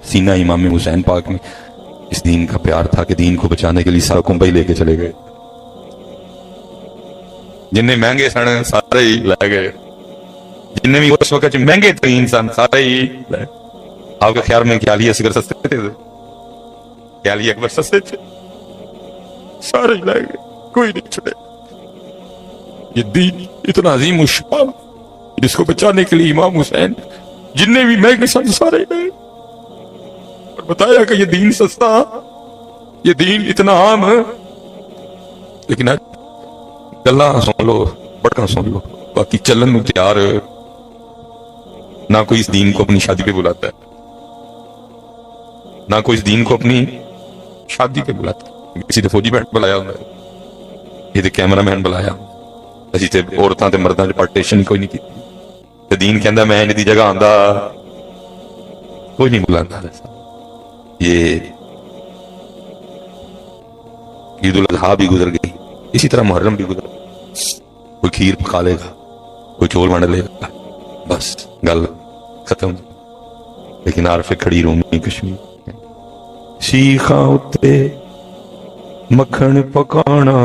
سینہ امام حسین پاک میں اس دین کا پیار تھا کہ دین کو بچانے کے لیے سارا کنبہ ہی لے کے چلے گئے. جننے مہنگے سن سارے ہی لے گئے, جننے بھی اس وقت مہنگے ترین سن سارے ہی لے. آپ کے خیال میں کیا علی اصغر سستے تھے؟ کیا علی اکبر سستے تھے؟ سارے ہی لے گئے, کوئی نہیں چھڑے. یہ دین اتنا عظیم الشان جس کو بچانے کے لیے امام حسین جننے بھی مہنگے سن سارے ہی لے, اور بتایا کہ یہ دین سستا, یہ دین اتنا عام ہے. لیکن گلاں سن لو, بڑکاں سن لو, باقی چلن نو تیار نہ کوئی اس دین کو اپنی شادی پہ بلاتا ہے, نہ کوئی اس دین کو اپنی شادی پہ بلاتا ہے. کسی نے فوجی بینڈ بلایا ہوں, یہ تو کیمرہ مین بلایا, اسی تے عورتاں تے مرداں چ پارٹیشن کوئی نہیں کی. دین کہندا میں ان دی جگہ آندا, کوئی نہیں بلاتا. یہ عید الاضحیٰ بھی گزر گئی, اسی طرح محرم بھی گزر گئی. کوئی کھیر پکا لے گا, کوئی چول ونڈ لے گا, بس گل ختم. لیکن عارف کھڑی رومی کشمیر شیخاں اتے مکھن پکانا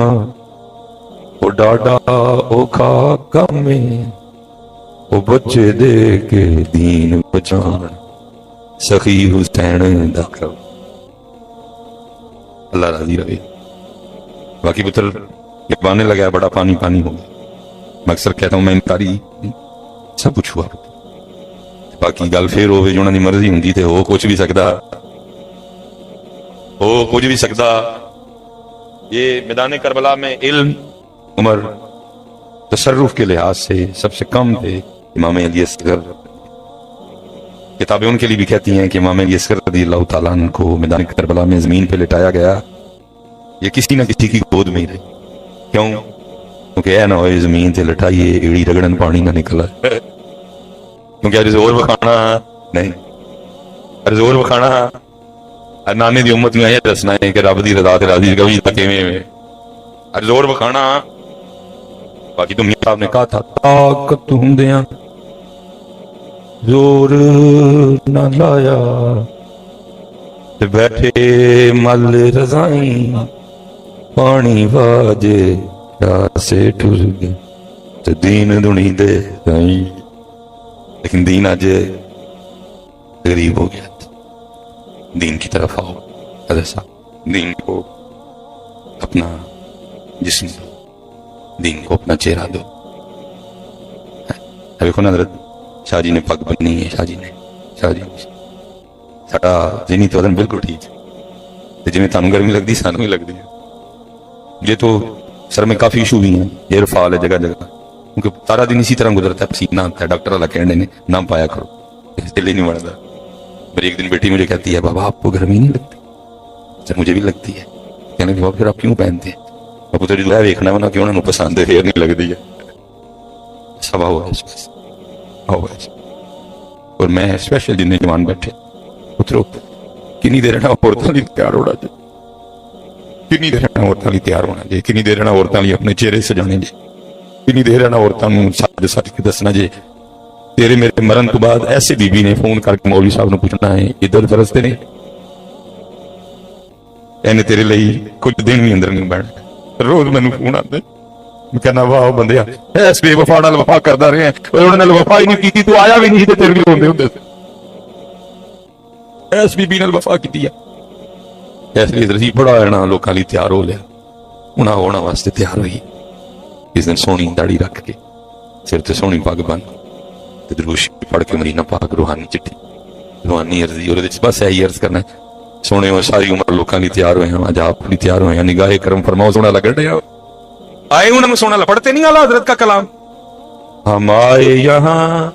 او ڈاڈا او کھا کامے او بچے دے کے دین بچان سخی حسین دا کرو. اللہ راضی رہے. باقی پتر یہ بانے لگا بڑا پانی پانی ہو گیا. میں اکثر کہتا ہوں میں انکاری سب کچھ ہوا, باقی گل پھر ہوئے جو انہوں نے مرضی ہوں تے ہو کچھ بھی سکتا, ہو کچھ بھی سکتا. یہ میدان کربلا میں علم عمر تصرف کے لحاظ سے سب سے کم تھے امام علی اصغر. کتابیں ان کے لیے بھی کہتی ہیں کہ امام علی اصغر رضی اللہ تعالیٰ عنہ کو میدان کربلا میں زمین پہ لٹایا گیا, یہ کسی نہ کسی کی گود میں ہی رہی. کیوں؟ کیونکہ اے نہ ہوئے زمین تے لٹائیے ایڑی رگڑن پانی نہ نکلا, کیونکہ اج زور بکھانا نہیں, اج زور بکھانا نانے دی امت میں یہ دسنا ہے کہ رب دی رضا تے راضی کبھی تکیویں میں اج زور بکھانا. باقی تو میاں صاحب نے کہا تھا طاقت ہوندیاں زور نہ لایا تے بیٹھے مل رضائیں پانی واجے سے ٹر گئے تے دین دنی دے رائیں. لیکن دین آج غریب ہو گیا. دین کی طرف آؤ حضرت صاحب, دین کو اپنا جسم دو, دین کو اپنا چہرہ دو. دیکھو نا حضرت شاہ جی نے پگ بننی ہے, شاہ جی ساڈا ذہنی توازن بالکل ٹھیک ہے. جی میں تانوں گرمی لگتی سانوں ہی لگتی ہے. یہ تو سر میں کافی ایشو بھی ہیں, ایئر فال ہے جگہ جگہ, کیونکہ سارا دن اسی طرح گزرتا ہے, پسینہ آتا ہے. ڈاکٹر والا کہنے نے نہ پایا کرو, دل ہی نہیں بڑھتا. میری ایک دن بیٹی مجھے کہتی ہے بابا آپ کو گرمی نہیں لگتی؟ سر مجھے بھی لگتی ہے. کہنے کے بابا پھر آپ کیوں پہنتے ہیں؟ اب تو جو ہے دیکھنا ہے نا کہ انہوں نے پسند ہے, نہیں لگتی ہے. سب آؤ اور میں اسپیشل جن جوان بیٹھے اترو کنی دیر رہنا عورتوں لی تیار ہونا جی, کنی دیر رہنا عورتوں لی تیار ہونا جی, کنی دیر رہنا عورتوں لی اپنے چہرے سجانے جی, کنی دیر رہنا عورتوں ساتھ ساتھ کے دسنا جی تیرے میرے مرن تو بعد ایسے بی بی نے فون کر کے مولوی صاحب نے پوچھنا ہے ادھر درستے نہیں اینے تیرے لئی کچھ دن بھی اندر نہیں بیٹھ. روز میں فون آتے میں کہنا واہ بندے ایس بے وفا نال وفا کردا رہے ہیں, انہوں نے وفا ہی نہیں کی تو آیا بھی نہیں تے تیرے بھی ہوندے ہوندے ایس بی بی نال وفا کیتی ہے. اس لیے رسی بڑا ہے نا لوکاں لئی تیار ہو لیا, انہاں ہونا واسطے تیار ہوئی. اس دن سونی داڑھی رکھ کے سر تے سونی پگ بن تے دروش پڑھ کے مدینہ پاک روحانی چٹھی روحانی عرضی اور بس یہی عرض کرنا ہے سونے وہ ساری عمر لوکاں لئی تیار ہوئے ہیں, آج آپ بھی تیار ہوئے ہیں. نگاہ کرم فرماؤ سونا لگڑ رہے آئے انہوں نے سونا پڑھتے نہیں اعلیٰ حضرت کا کلام, ہم آئے یہاں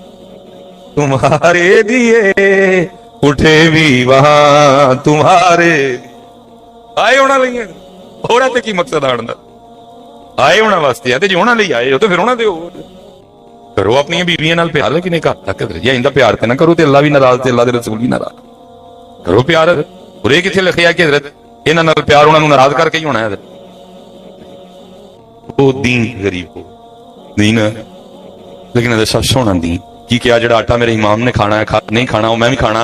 تمہارے لیے اٹھے بھی وہاں تمہارے آئے ہونا لئی ہو رہا کی مقصد آن دا آئے ہونا واسطے ہے. جی ہونا لئی آئے ہو تو پھر ہونا دے کرو اپنی بیویاں نال پیار. لیکن ایک جی اندہ پیار تے نہ کرو تے اللہ بھی ناراض تے اللہ دے رسول بھی ناراض. کرو پیار برے کتنے لکھیا کہ حضرت انہاں نال پیار انہاں نوں ناراض کر کے ہی ہونا ہے حضرت. وہ دین غریب ہو دین لیکن سب سونا دین کی کیا جڑا آٹا میرے امام نے کھانا ہے نہیں کھانا وہ میں بھی کھانا.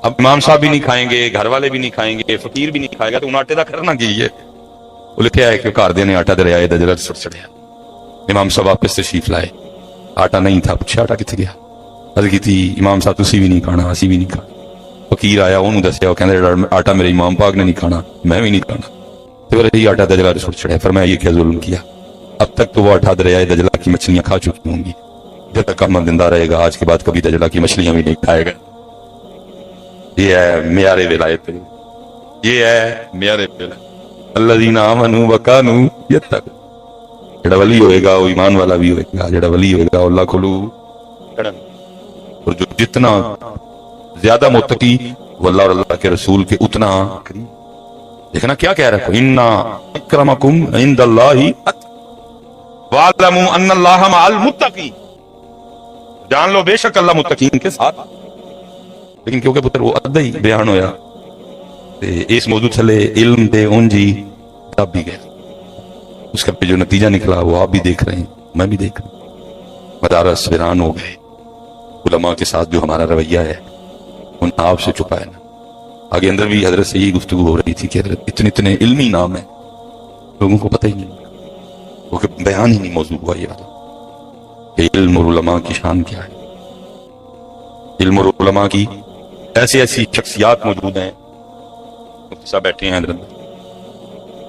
اب امام صاحب بھی نہیں کھائیں گے, گھر والے بھی نہیں کھائیں گے, فقیر بھی نہیں کھائے گا, تو ان آٹے کا کرنا کی ہے. وہ لکھا ہے کہ گھر دے نے آٹا دریائے دجلہ سٹ چڑھیا. امام صاحب واپس تشریف لائے, آٹا نہیں تھا. پوچھا آٹا کتنے گیا؟ عرض کی تھی امام صاحب تسی بھی نہیں کھانا, اسی بھی نہیں کھانا. فقیر آیا, انہوں دسیا, وہ کہندے آٹا میرے امام پاک نے نہیں کھانا, میں بھی نہیں کھانا. تو یہ آٹا دجلہ سٹ چڑھیا. فرمایا یہ کیا ظلم کیا؟ اب تک تو وہ آٹا دریائے دجلہ کی مچھلیاں کھا چکی ہوں گی, جب تک کام زندہ رہے گا آج کے بعد کبھی دجلہ کی مچھلیاں بھی نہیں کھائے گا. یہ ہے معیار ولایت, یہ ہے معیار ولایت. الذین آمنوا وکانوا یتقون. جڑا ولی ہوئے گا وہ ایمان والا بھی ہوئے گا, جڑا ولی ہوئے گا اللہ کھلو. اور جو جتنا زیادہ متقی وہ اللہ اور اللہ کے رسول کے اتنا دیکھنا کیا کہہ رہا ہے, انا اکرمکم عند اللہ وَاعْلَمُوا أَنَّ اللَّهَ مَعَ الْمُتَّقِينَ. جان لو بے شک اللہ متقین کے ساتھ. لیکن کیونکہ پتر وہ ادھا ہی بیان ہویا تے اس موضوع چلے علم دے اونجی تب بھی گئے. اس کا پہ جو نتیجہ نکلا وہ آپ بھی دیکھ رہے ہیں, میں بھی دیکھ رہا ہوں. مدارس ویران ہو گئے. علماء کے ساتھ جو ہمارا رویہ ہے ان آپ سے چھپا ہے نا. آگے اندر بھی حضرت سے یہی گفتگو ہو رہی تھی کہ حضرت اتنے علمی نام ہیں, لوگوں کو پتہ ہی نہیں, وہ کہ بیان ہی نہیں موضوع ہوا یہ والا کہ علم اور علماء کی شان کیا ہے. علم اور علماء کی ایسی ایسی شخصیات موجود ہیں. مفتی صاحب بیٹھے ہیں حضرت,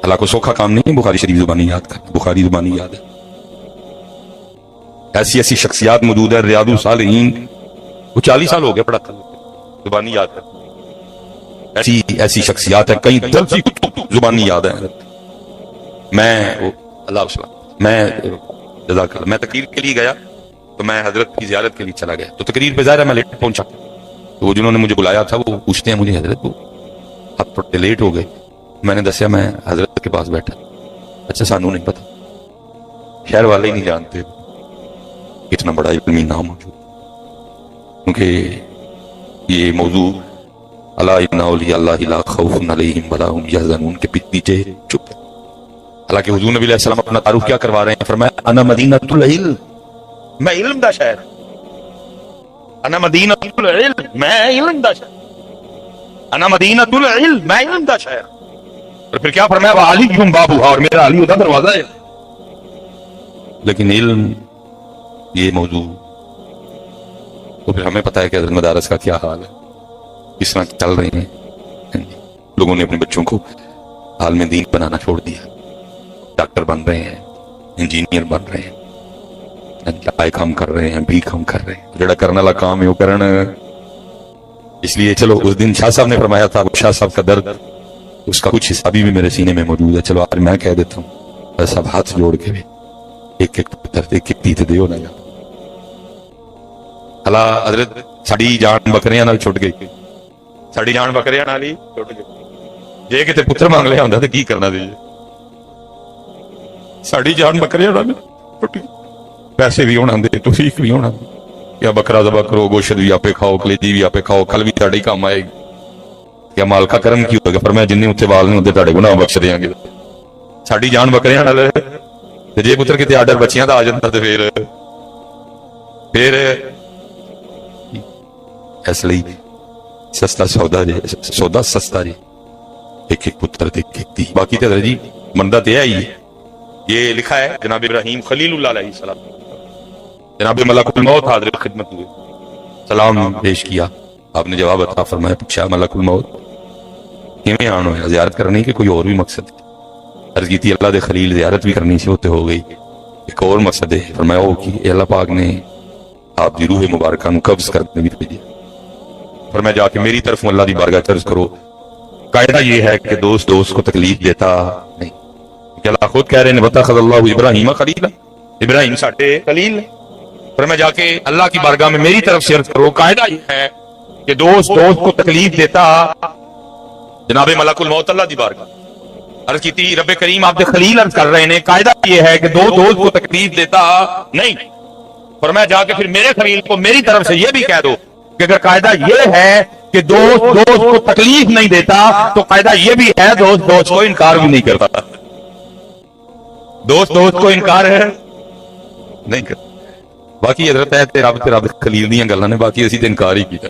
اللہ کو سوکھا کام نہیں ہے بخاری شریف زبانی یاد کر, بخاری زبانی یاد ہے. ایسی ایسی شخصیات موجود ہے. ریاض الصالحین وہ 40 سال ہو گئے پڑھا تھا, زبانی یاد ہے. ایسی ایسی شخصیات ہیں, کئی درسی زبانی یاد ہے. میں اللہ وسلم میں جزاک اللہ میں تقریر کے لیے گیا تو میں حضرت کی زیارت کے لیے چلا گیا. تو تقریر پہ ظاہر ہے میں لیٹ پہنچا. تو وہ جنہوں نے مجھے بلایا تھا وہ پوچھتے ہیں مجھے, حضرت وہ آپ تھوڑے لیٹ ہو گئے. میں نے دسیا میں حضرت کے پاس بیٹھا. اچھا سانو نہیں پتا, شہر والے ہی نہیں جانتے اتنا بڑا علمی نام موجود. کیونکہ یہ موضوع الا ان اولیاء اللہ لا خوف علیہم ولا هم یحزنون کے پیچھے چپ. حالانکہ حضور نبی علیہ السلام اپنا تعارف کیا کروا رہے ہیں؟ فرمایا انا مدینۃ العلم, میں علم دا شہر. انا مدینۃ العلم, میں علم دا شہر. انا مدینۃ العلم, میں علم دا شہر. اور پھر کیا فرمایا وعلی بابھا, اور میرا علی ادھر دروازہ ہے. لیکن علم یہ موضوع تو پھر ہمیں پتا ہے کہ حضرت مدارس کا کیا حال ہے, کس طرح چل رہے ہیں. لوگوں نے اپنے بچوں کو عالم دین بنانا چھوڑ دیا. ڈاکٹر بن رہے ہیں, انجینئر بن رہے ہیں, آئے کام کر رہے ہیں, بھی کام کر رہے ہیں. جڑا کرنے والا کام ہے وہ کرنا. اس لیے چلو اس دن شاہ صاحب نے فرمایا تھا, شاہ صاحب کا درد اس کا کچھ حسابی بھی میرے سینے میں موجود ہے. چلو آج میں کہہ دیتا ہوں, سب ہاتھ جوڑ کے بھی ایک ایک درد ایک ایک پیتے دیو نا. اللہ حضرت ساڑی جان بکریاں نال چھٹ گئی, ساڑی جان بکریاں نال ہی چھٹ گئی. جے کتے پتر مانگ لیا ہوندا تے کی کرنا سی. ساڑی جان بکریاں نال چھٹ گئی. پیسے بھی ہونا دے, توفیق بھی ہونا, یا بکرا ذبح کرو, گوشت بھی آپے کھاؤ, کلیجی بھی آپے کھاؤ, کل بھی تہاڈے کام آئے گی. یا مال کا کرم کی ہوگا, فرمایا جننے اتنے وال نہیں ہوندے تہاڈے گناہ بخش دیاں گے. ساڑی جان بکریاں نال تے جے پتر کتے آرڈر بچیاں دا آ جاندا تے پھر اس لیے سستا سودا جی, سودا سستا جی, ایک ایک پتر تے ایک ایک دی. باقی تے جی بندہ تے ہے ہی. یہ لکھا ہے جناب ابراہیم خلیل اللہ علیہ السلام, جناب ملک الموت حاضر خدمت ہوئے, سلام پیش کیا. آپ نے جواب عطا فرمایا. پوچھا ملک الموت کیویں آن ہویا؟ زیارت کرنی کہ کوئی اور بھی مقصد ہے؟ عرض کی تھی اللہ دے خلیل زیارت بھی کرنی سی, ہوتے ہو گئی, ایک اور مقصد ہے. فرمایا وہ کہ اللہ پاک نے آپ دی روح مبارکہ نو قبض کرنے بھی بھیجا. فرمایا جا کے میری طرف اللہ دی بارگاہ عرض کرو. قاعدہ یہ ہے کہ دوست کو تکلیف دیتا نہیں, کہ اللہ خود کہہ رہے ہیں وَاتَّخَذَ اللَّهُ ابراہیم خلیلا, ابراہیم ساڈے خلیل. فرمایا جا کے اللہ کی بارگاہ میں میری طرف سے عرض کرو. قاعدہ یہ ہے کہ دوست کو تکلیف دیتا جناب ملک الموت اللہ دی بارگاہ. عرض کی تھی رب کریم آپ دے خلیل عرض کر رہے ہیں, قاعدہ یہ ہے کہ دوست کو تکلیف دیتا نہیں. فرمایا جا کے پھر میرے خلیل کو میری طرف سے یہ بھی کہہ دو کہ اگر قاعدہ یہ ہے کہ دوست کو تکلیف نہیں دیتا تو قاعدہ یہ بھی ہے دوست کو انکار بھی نہیں کرتا. دوست کو انکار ہے نہیں کرتا. باقی حضرت ہے رب خلیل دیاں گلاں نے, باقی اسی تے انکار ہی کیتا.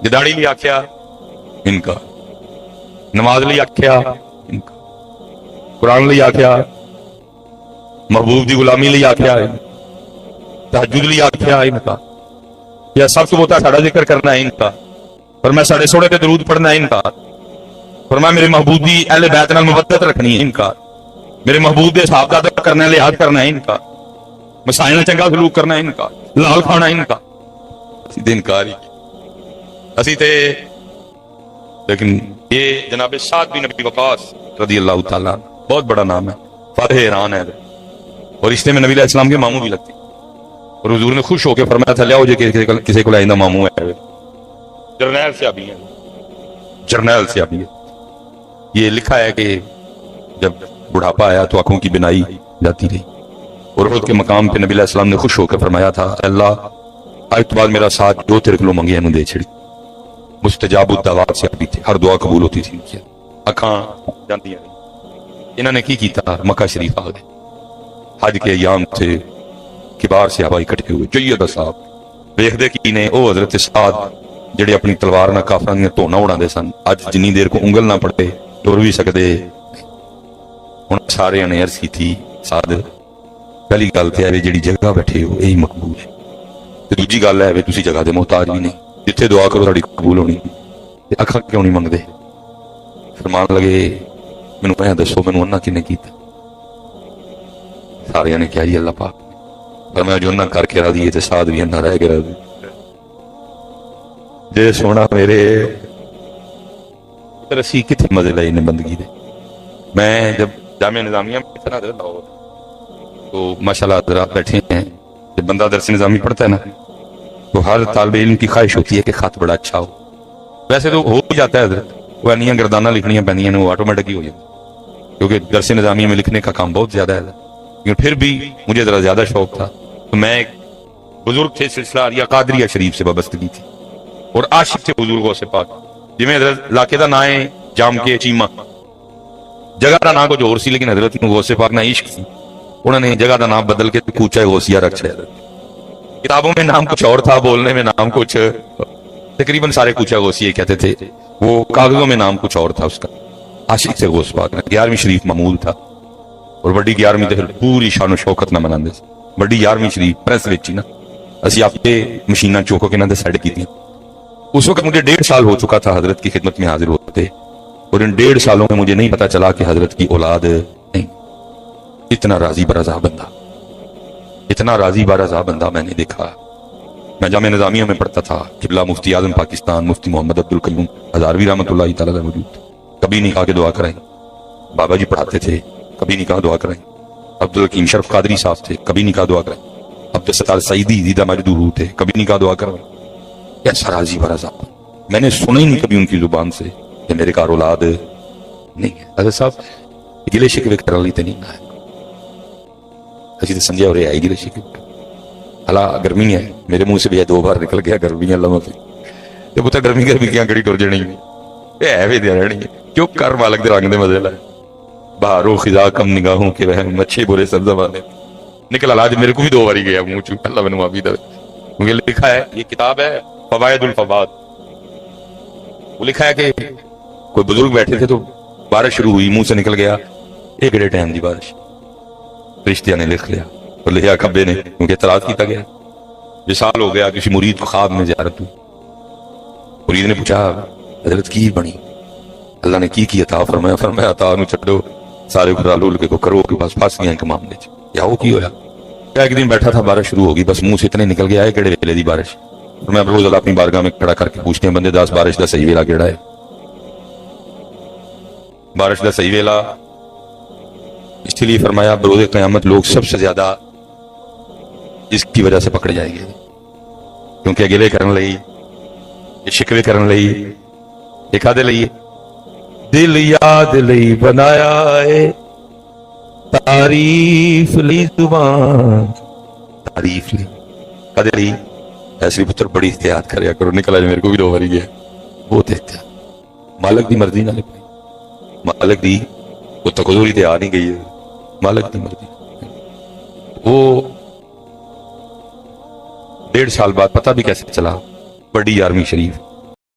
جداڑی لی آکھیا انکار، نماز لی آکھیا انکار، قرآن لی آکھیا، محبوب دی غلامی لی آکھیا تہجد لی آکھیا انکار، یا سب تو بہتا ساڑا ذکر کرنا ہے انکار، فرمایا ساڑے سوڑے تے درود پڑھنا ہے انکار، فرمایا میرے محبوب دی اہل بیت نال مودت رکھنی ہے انکار، میرے محبوب دے صحابہ دا ادب کرنا ہے لحاظ کرنا ہے انکار، مسائل چنگا سلوک کرنا ہے انکار، لال کھانا ہے انکار، اسی تے انکار ہی اسی تے۔ لیکن یہ جناب سعد بن ابی وقاص رضی اللہ تعالیٰ بہت بڑا نام ہے، فاتح ایران ہے، اور رشتے میں نبی علیہ السلام کے ماموں بھی لگتے، اور حضور نے خوش ہو کے فرمایا تھا لیاؤ جے کسی کو لائندہ ماموں ہے، جرنیل سے ابھی ہے، جرنیل سے ابھی ہے۔ یہ لکھا ہے کہ جب بڑھاپا آیا تو آنکھوں کی بینائی جاتی رہی، اور احد کے مقام پہ نبی علیہ السلام نے خوش ہو کر فرمایا تھا اللہ آج تو بعد میرا ساتھ جو تیرے کو منگے انہوں دے چھڑی، مستجاب الدعوات سے ابھی تھے، ہر دعا قبول ہوتی تھی ان کی، اکھاں جانتی ہیں۔ انہوں نے کی کیتا، مکہ شریف آ گئے، حج کے ایام تھے، کبار سے ہوائی اکٹھے ہوئے، جید صاحب ویکھ دے کی نے او حضرت سعد جڑے اپنی تلوار نہ کافراں دی تونا اڑا دے سن، اج جنی دیر کو انگل نہ پڑے ٹر بھی سکدے، ہن سارے نے عرض کی تھی سعد پہلی گل تے ہے جڑی جگہ بیٹھے ہو یہی مقبول ہے، تے دوجی گل ہے تسی جگہ دے محتاج بھی نہیں، جتھے دعا کرو تہاڈی قبول ہونی، تے اکھاں کیوں نہیں منگدے؟ فرمان لگے مینوں پہلے دسو مینوں انہاں کنے کیتا؟ سارے نے کہا جی اللہ پاک، پر میں جو نہ کر کے راضی ہے تے سعد بھی نہ رہ گیا جے سونا میرے رسی کتنے مزے لائے نے بندگی دے۔ میں جب جامعہ نظامیہ میں اتنا دے لاہور تو ماشاءاللہ حضرات بیٹھے ہیں، جب بندہ درس نظامی پڑھتا ہے نا تو ہر طالب علم کی خواہش ہوتی ہے کہ خط بڑا اچھا ہو، ویسے تو ہو ہی جاتا ہے حضرت، وہ انیاں گردانہ لکھنیاں پہنیاں وہ آٹومیٹک ہی ہو جاتا کیونکہ درس نظامیہ میں لکھنے کا کام بہت زیادہ ہے، لیکن پھر بھی مجھے ذرا زیادہ شوق تھا، تو میں ایک بزرگ تھے سلسلہ عالیہ قادریہ شریف سے وابستگی تھی، اور عاشق تھے بزرگوں سے پاک، جی حضرت علاقے دا نام ہے جام کے چیمہ، جگہ دا نام کچھ اور سی لیکن حضرت غوث پاک نہ عشق سی، انہوں نے جگہ دا نام بدل کے کوچہ غوثیہ رکھ چھڑیا، کتابوں میں نام کچھ اور تھا، بولنے میں نام کچھ، تقریباً سارے کوچہ غوثیہ کہتے تھے، وہ کاغذوں میں نام کچھ اور تھا اس کا، عاشق سے غوث پاک نے 11ویں شریف معمول تھا، اور بڑی 11ویں تے پوری شان و شوکت نہ مناندے سی، بڑی 11ویں شریف پریس وچ ہی نا اسی آپ کے مشیناں چوکو کے نہ دے سیٹ کیتیاں۔ اس وقت مجھے 1.5 سال ہو چکا تھا حضرت کی خدمت میں حاضر ہوتے، اور ان 1.5 سالوں میں مجھے نہیں پتا چلا کہ حضرت کی اولاد نہیں، اتنا راضی برضا بندہ، اتنا راضی برضا بندہ میں نے دیکھا۔ میں جامعہ نظامیہ میں پڑھتا تھا، قبلہ مفتی اعظم پاکستان مفتی محمد عبد القیوم ہزاروی رحمۃ اللہ تعالیٰ علیہ موجود، کبھی نہیں کہا کہ دعا کرائیں، بابا جی پڑھاتے تھے، کبھی نہیں کہا دعا کرائیں، عبدالحکیم شرف قادری صاحب تھے، کبھی نہیں کہا دعا کرائیں، عبدالستار سعیدی دیدہ مجدور تھے، کبھی نہیں کہا دعا کرائیں، کیسا راضی برضا، میں نے سنا ہی نہیں کبھی ان کی زبان سے کہ میرے کار اولاد نہیں ہے۔ حضرت صاحب گلے شکوے کرنے لی تے نہیں آئے، اسی تے سمجھا ہو رہے آئی گلے شکوے، حالا گرمی ہے، میرے منہ سے بھی 2 بار نکل گیا گرمی اللہ معافی، تے پتہ گرمی کیاں گڑی ٹر جانی اے ہے وی دے رہنی کیوں کر مالک دے رنگ دے مزے لائے، بہارو خزاں کم نگاہوں کے وہم اچھے برے سب زمانے نکل علاج میرے کو بھی 2 باری گیا منہ چوں، اللہ میں معافی دے، کیونکہ لکھا ہے یہ کتاب ہے فوائد الفواد، وہ لکھا ہے کہ کوئی بزرگ بیٹھے تھے تو بارش شروع ہوئی، منہ سے نکل گیا ایک گڑے ٹائم دی بارش، رشتہ نے لکھ لیا اور لکھا کبے نے، کیونکہ اعتراض کیتا گیا، وصال ہو گیا، کسی مرید کو خواب میں زیارت ہوئی، مرید نے پوچھا حضرت کی بنی، اللہ نے کی عطا فرمایا، فرمایا عطا نو چھڈو سارے خرالول کے کو کرو کہ بس پھنس گیا ایک معاملے چ، یا وہ کی ہویا، کیا ایک دن بیٹھا تھا بارش شروع ہوگی، بس منہ سے اتنے نکل گیا ہے کیڑے ویلے دی بارش، میں روز اللہ اپنی بارگاہ میں کھڑا کر کے پوچھتے ہیں بندے دس بارش دا صحیح ویلا کیڑا ہے، بارش دا صحیح ویلا اس لیے فرمایا بروز قیامت لوگ سب سے زیادہ اس کی وجہ سے پکڑ جائیں گے، کیونکہ گلے کرن لئی شکوے کرن لئی ایک آدھے لئی دل یاد لئی بنایا ہے، تعریف لی زبان، تعریف لی کدے لی، ایسے پتر بڑی احتیاط کریا کرو، نکلا میرے کو بھی 2 باری گیا، بہت احتیاط، مالک دی مرضی نہ لکھائی، مالک دی وہ تقدوری تے آ نہیں گئی ہے، مالک دی مرضی۔ وہ 1.5 سال بعد پتہ بھی کیسے چلا، بڑی 11ویں شریف